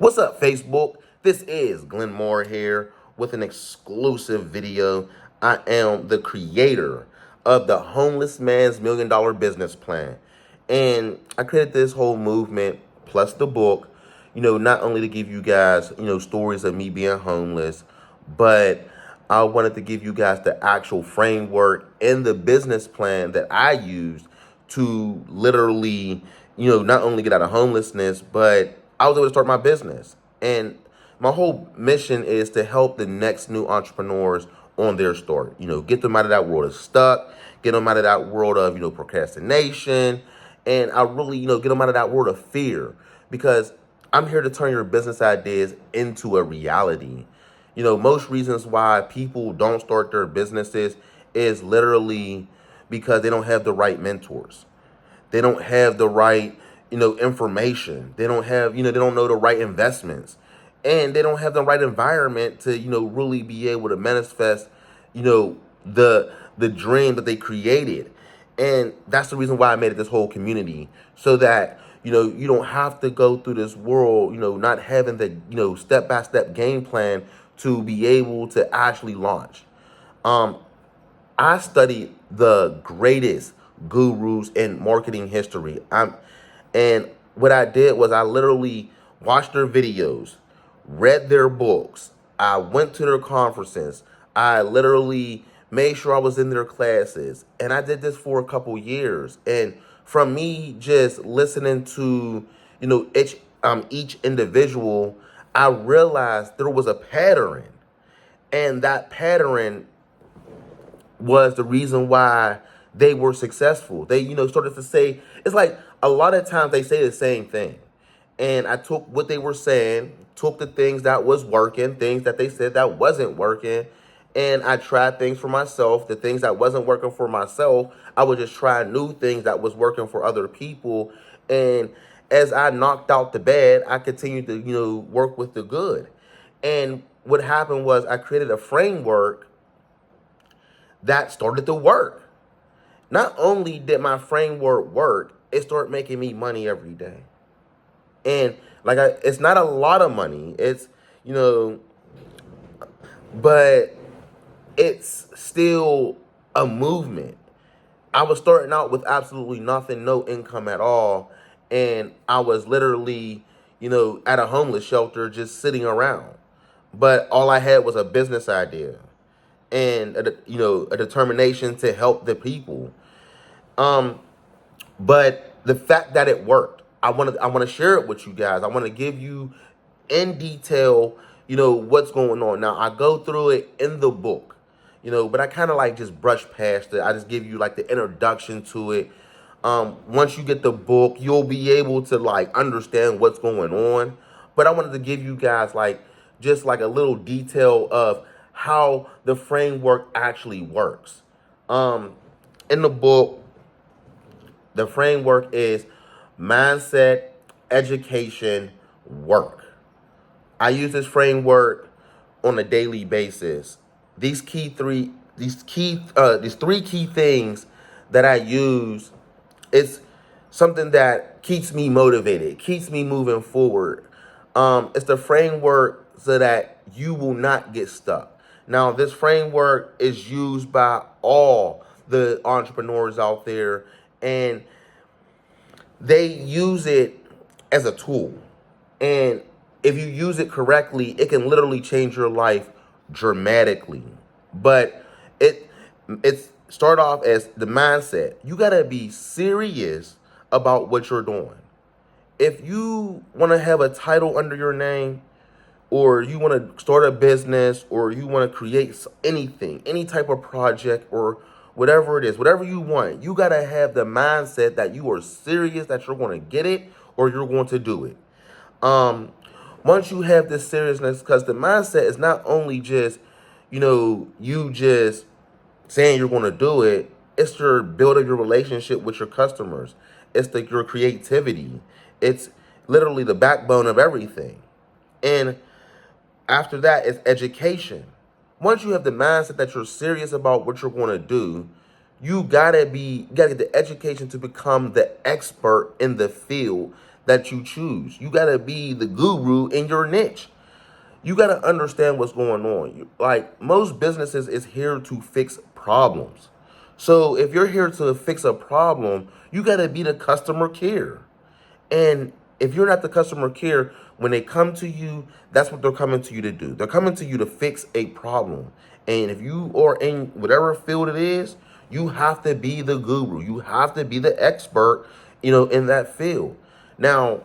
What's up, Facebook? This is Glenn Moore here with an exclusive video. I am the creator of the Homeless Man's $1,000,000 Business Plan. And I created this whole movement plus the book, not only to give you guys, stories of me being homeless, but I wanted to give you guys the actual framework and the business plan that I used to literally, not only get out of homelessness, but I was able to start my business. And my whole mission is to help the next new entrepreneurs on their start. Get them out of that world of stuck, get them out of that world of, procrastination. And I really, get them out of that world of fear, because I'm here to turn your business ideas into a reality. Most reasons why people don't start their businesses is literally because they don't have the right mentors. They don't have the right, information. They don't have, they don't know the right investments. And they don't have the right environment to, really be able to manifest, the dream that they created. And that's the reason why I made it this whole community, so that, you don't have to go through this world, not having the, step-by-step game plan to be able to actually launch. I studied the greatest gurus in marketing history. And what I did was I literally watched their videos, read their books, I went to their conferences, I literally made sure I was in their classes, and I did this for a couple years. And from me just listening to, each individual, I realized there was a pattern, and that pattern was the reason why they were successful. They, started to say, it's like a lot of times they say the same thing. And I took what they were saying, took the things that was working, things that they said that wasn't working, and I tried things for myself. The things that wasn't working for myself, I would just try new things that was working for other people. And as I knocked out the bad, I continued to, work with the good. And what happened was I created a framework that started to work. Not only did my framework work, it started making me money every day. And it's not a lot of money. It's, but it's still a movement. I was starting out with absolutely nothing, no income at all. And I was literally, at a homeless shelter just sitting around. But all I had was a business idea and, a determination to help the people. But the fact that it worked, I want to share it with you guys. I want to give you in detail, what's going on. Now, I go through it in the book, but I kind of like just brush past it. I just give you like the introduction to it. Once you get the book, you'll be able to like understand what's going on. But I wanted to give you guys just like a little detail of how the framework actually works. In the book, the framework is mindset, education, work. I use this framework on a daily basis. These three key things that I use, it's something that keeps me motivated, keeps me moving forward. It's the framework so that you will not get stuck. Now, this framework is used by all the entrepreneurs out there, and they use it as a tool. And if you use it correctly, it can literally change your life dramatically. But it's start off as the mindset. You gotta be serious about what you're doing. If you want to have a title under your name, or you want to start a business, or you want to create anything, any type of project, or whatever it is, whatever you want, you got to have the mindset that you are serious, that you're going to get it, or you're going to do it. Once you have this seriousness, because the mindset is not only just, you just saying you're going to do it, it's your building your relationship with your customers. It's your creativity. It's literally the backbone of everything. And after that is education. Once you have the mindset that you're serious about what you're going to do, you gotta get the education to become the expert in the field that you choose. You got to be the guru in your niche. You got to understand what's going on. Like, most businesses is here to fix problems. So if you're here to fix a problem, you got to be the customer care. And if you're not the customer care, when they come to you, that's what they're coming to you to do. They're coming to you to fix a problem. And if you are in whatever field it is, you have to be the guru. You have to be the expert, in that field. Now,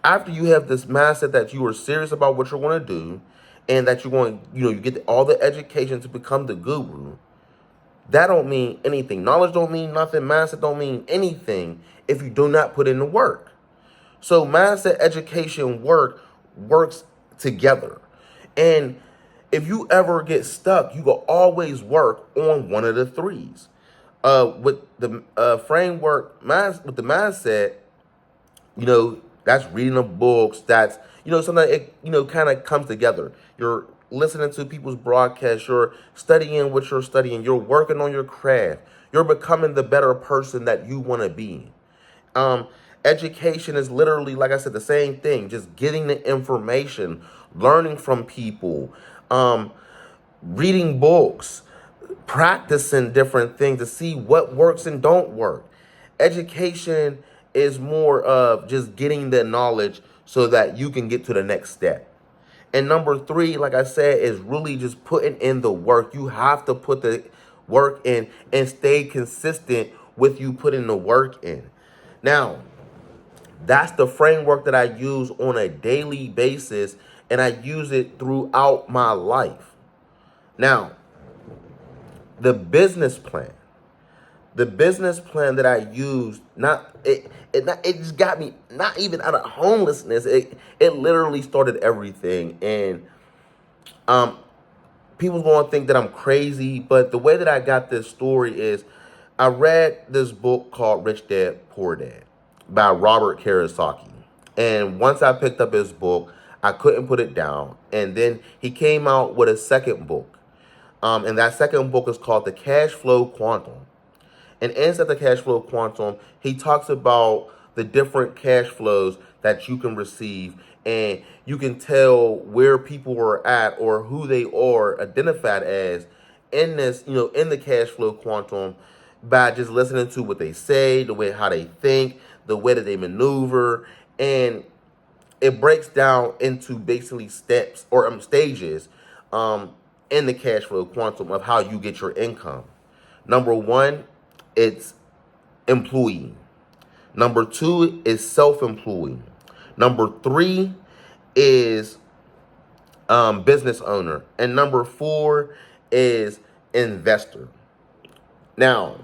after you have this mindset that you are serious about what you're going to do, and that you're going, you get all the education to become the guru, that don't mean anything. Knowledge don't mean nothing. Mindset don't mean anything if you do not put in the work. So mindset, education, works together. And if you ever get stuck, you will always work on one of the threes. With the framework, with the mindset, that's reading the books. That's, sometimes it, kind of comes together. You're listening to people's broadcasts. You're studying what you're studying. You're working on your craft. You're becoming the better person that you want to be. Education is literally, like I said, the same thing. Just getting the information, learning from people, reading books, practicing different things to see what works and don't work. Education is more of just getting the knowledge so that you can get to the next step. And number three, like I said, is really just putting in the work. You have to put the work in and stay consistent with you putting the work in. Now, that's the framework that I use on a daily basis, and I use it throughout my life. Now, the business plan. The business plan that I used, it just got me not even out of homelessness. It literally started everything. And people's gonna think that I'm crazy, but the way that I got this story is I read this book called Rich Dad Poor Dad by Robert Kiyosaki. And once I picked up his book, I couldn't put it down. And then he came out with a second book. And that second book is called The Cash Flow Quantum. And inside the cash flow quantum, he talks about the different cash flows that you can receive, and you can tell where people are at or who they are identified as in this, in the cash flow quantum, by just listening to what they say, the way how they think, the way that they maneuver, and it breaks down into basically steps or stages in the cash flow quantum of how you get your income. Number one, it's employee. Number two is self-employed. Number three is business owner. And number four is investor. Now,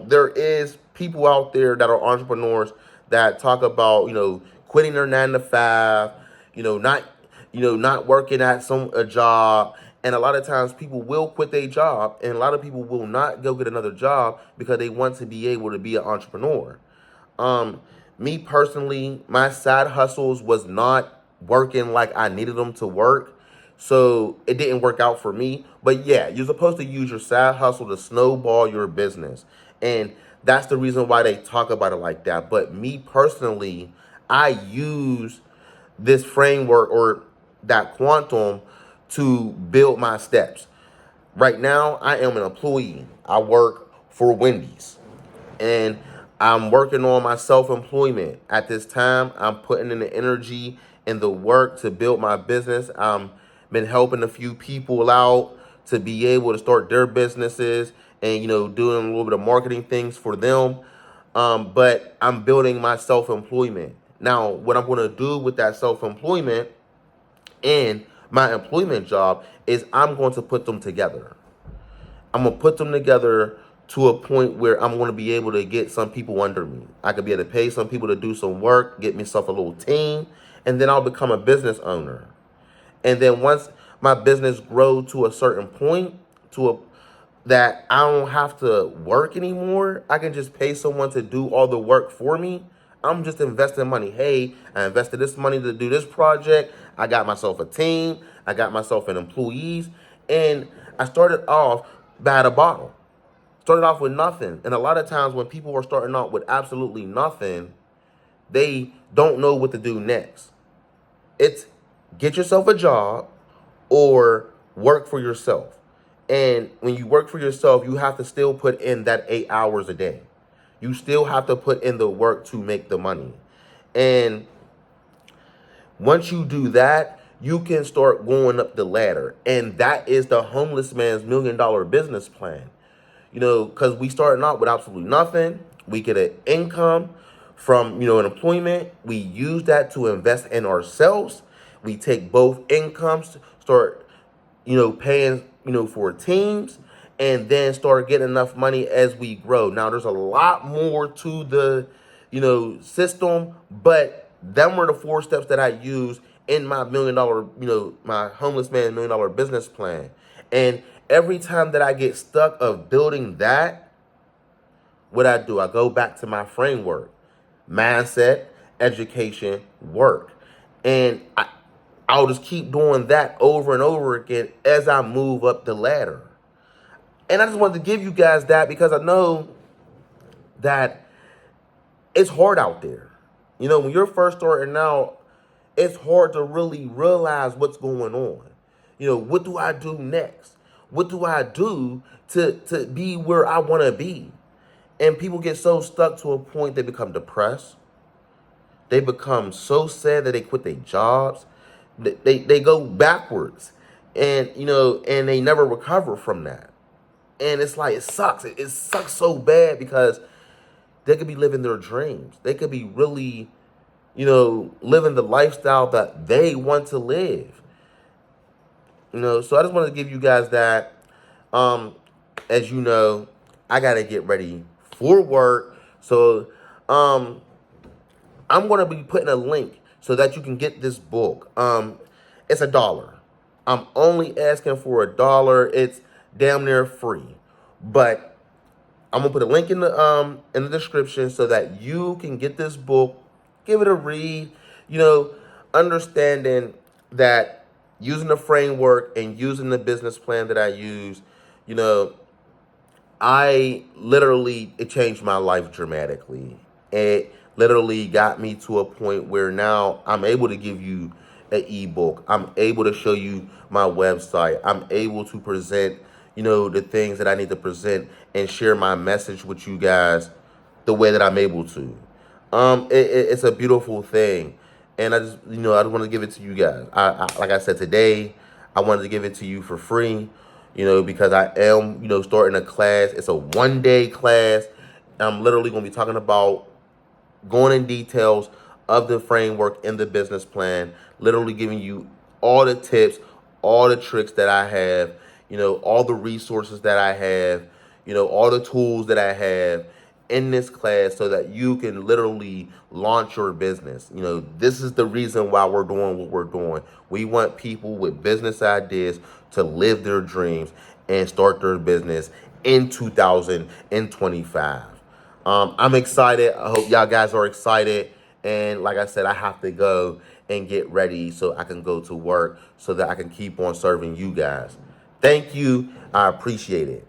there is people out there that are entrepreneurs that talk about, quitting their 9 to 5, not working at a job. And a lot of times people will quit their job, and a lot of people will not go get another job because they want to be able to be an entrepreneur. Me personally, my side hustles was not working like I needed them to work. So it didn't work out for me. But yeah, you're supposed to use your side hustle to snowball your business. And that's the reason why they talk about it like that. But me personally, I use this framework or that quantum to build my steps. Right now, I am an employee. I work for Wendy's. And I'm working on my self-employment. At this time, I'm putting in the energy and the work to build my business. I'm been helping a few people out to be able to start their businesses and, doing a little bit of marketing things for them. But I'm building my self-employment. Now, what I'm going to do with that self-employment and my employment job is I'm going to put them together. I'm going to put them together to a point where I'm going to be able to get some people under me. I could be able to pay some people to do some work, get myself a little team, and then I'll become a business owner. And then once my business grows to a certain point, that I don't have to work anymore, I can just pay someone to do all the work for me. I'm just investing money. Hey, I invested this money to do this project. I got myself a team. I got myself an employees. And I started off by the bottle. started off with nothing. And a lot of times when people are starting out with absolutely nothing, they don't know what to do next. It's get yourself a job or work for yourself. And when you work for yourself, you have to still put in that 8 hours a day. You still have to put in the work to make the money. And once you do that, you can start going up the ladder. And that is the homeless man's $1 million business plan. Because we starting out with absolutely nothing. We get an income from, an employment. We use that to invest in ourselves. We take both incomes, start, paying, for teams, and then start getting enough money as we grow. Now, there's a lot more to the, system, but them were the 4 steps that I use in my $1 million, my homeless man $1 million business plan. And every time that I get stuck of building that, what I do, I go back to my framework: mindset, education, work. And I'll just keep doing that over and over again as I move up the ladder. And I just wanted to give you guys that because I know that it's hard out there. When you're first starting out, it's hard to really realize what's going on. What do I do next? What do I do to be where I want to be? And people get so stuck to a point they become depressed. They become so sad that they quit their jobs. They go backwards, and and they never recover from that. And it's like, it sucks. It sucks so bad because they could be living their dreams. They could be really, living the lifestyle that they want to live. So I just wanted to give you guys that. As you know, I gotta get ready for work. So I'm gonna be putting a link so that you can get this book. It's $1. I'm only asking for $1. It's damn near free. But I'm gonna put a link in the description so that you can get this book, give it a read, understanding that using the framework and using the business plan that I use, it changed my life dramatically. It literally got me to a point where now I'm able to give you an ebook. I'm able to show you my website. I'm able to present, the things that I need to present and share my message with you guys the way that I'm able to. It's a beautiful thing. And I just, I just want to give it to you guys. Like I said, today, I wanted to give it to you for free, because I am, starting a class. It's a 1-day class. I'm literally going to be talking about going in details of the framework and the business plan, literally giving you all the tips, all the tricks that I have, all the resources that I have, all the tools that I have in this class so that you can literally launch your business. This is the reason why we're doing what we're doing. We want people with business ideas to live their dreams and start their business in 2025. I'm excited. I hope y'all guys are excited. And like I said, I have to go and get ready so I can go to work so that I can keep on serving you guys. Thank you. I appreciate it.